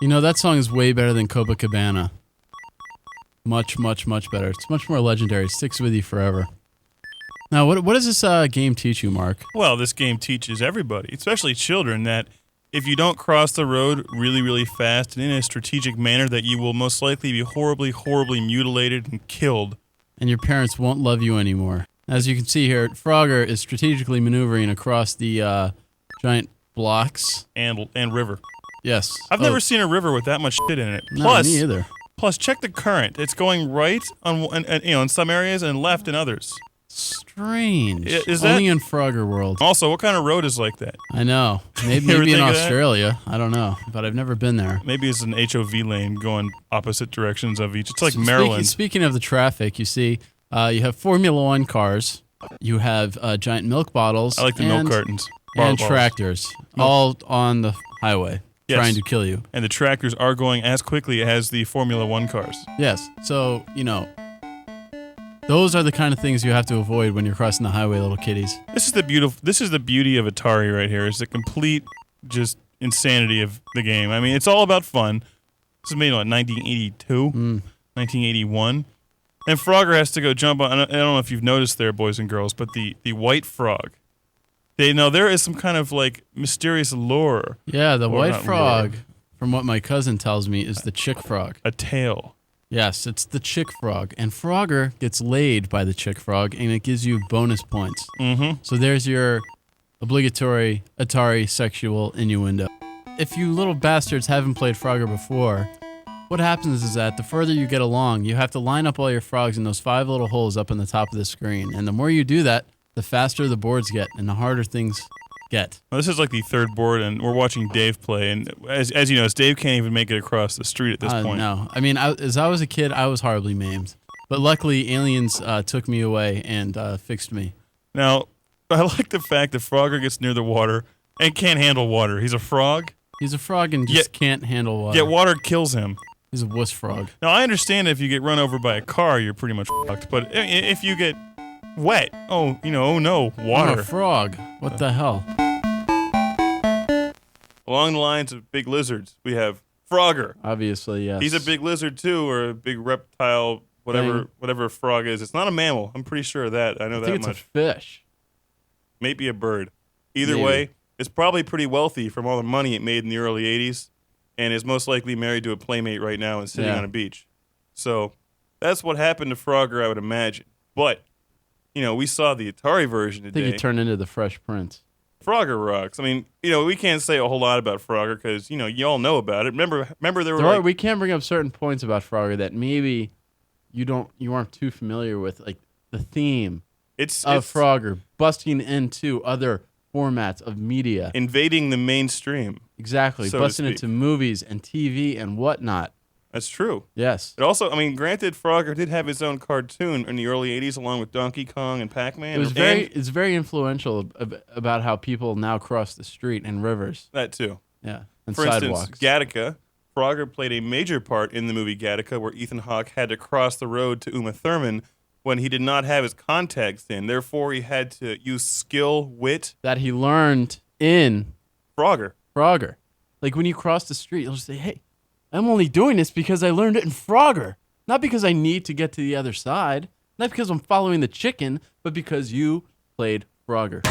You know, that song is way better than Copacabana. Much, much, much better. It's much more legendary. It sticks with you forever. Now, what does this game teach you, Mark? Well, this game teaches everybody, especially children, that if you don't cross the road really, really fast and in a strategic manner, that you will most likely be horribly, horribly mutilated and killed. And your parents won't love you anymore. As you can see here, Frogger is strategically maneuvering across the giant blocks. And river. Yes. I've never seen a river with that much shit in it. No, me either. Plus, check the current. It's going right in some areas and left in others. Strange. Is that only in Frogger World? Also, what kind of road is like that? I know. Maybe in Australia. I don't know, but I've never been there. Maybe it's an HOV lane going opposite directions of each. It's like Maryland. Speaking of the traffic, you see, you have Formula One cars. You have giant milk bottles. I like the milk cartons. And tractors, all on the highway, trying to kill you. And the tractors are going as quickly as the Formula One cars. Yes. So, those are the kind of things you have to avoid when you're crossing the highway, little kiddies. This is the beauty of Atari right here. It's the complete just insanity of the game. I mean, it's all about fun. This was made in 1982, 1981. And Frogger has to go jump on. I don't know if you've noticed there, boys and girls, but the white frog. There is some kind of like mysterious lore. Yeah, the white frog, from what my cousin tells me, is the chick frog. A tail. Yes, it's the chick frog. And Frogger gets laid by the chick frog, and it gives you bonus points. Mm-hmm. So there's your obligatory Atari sexual innuendo. If you little bastards haven't played Frogger before, what happens is that the further you get along, you have to line up all your frogs in those 5 little holes up in the top of the screen. And the more you do that, the faster the boards get and the harder things get. Well, this is like the third board, and we're watching Dave play. And as you know, Dave can't even make it across the street at this point. No. I mean, as I was a kid, I was horribly maimed. But luckily, aliens took me away and fixed me. Now, I like the fact that Frogger gets near the water and can't handle water. He's a frog. He's a frog and just can't handle water. Yet water kills him. He's a wuss frog. Now, I understand if you get run over by a car, you're pretty much fucked. But if you get wet, oh no, water. I'm a frog. What the hell? Along the lines of big lizards, we have Frogger. Obviously, yes. He's a big lizard too, or a big reptile, whatever a frog is. It's not a mammal. I'm pretty sure of that. I know that much. It's a fish. Maybe a bird. Either way, it's probably pretty wealthy from all the money it made in the early 80s, and is most likely married to a playmate right now and sitting on a beach. So that's what happened to Frogger, I would imagine. But, we saw the Atari version today. I think he turned into the Fresh Prince. Frogger rocks. I mean, we can't say a whole lot about Frogger because, you all know about it. Remember there were we can't bring up certain points about Frogger that maybe you aren't too familiar with, like the theme of Frogger busting into other formats of media. Invading the mainstream. Exactly. So busting into movies and TV and whatnot. That's true. Yes. It also, granted, Frogger did have his own cartoon in the early 80s along with Donkey Kong and Pac-Man. It's very influential about how people now cross the street and rivers. That too. Yeah. And For sidewalks. instance, Gattaca. Frogger played a major part in the movie Gattaca, where Ethan Hawke had to cross the road to Uma Thurman when he did not have his contacts in. Therefore, he had to use skill, wit. That he learned in Frogger. Like when you cross the street, you'll just say, hey, I'm only doing this because I learned it in Frogger. Not because I need to get to the other side. Not because I'm following the chicken, but because you played Frogger.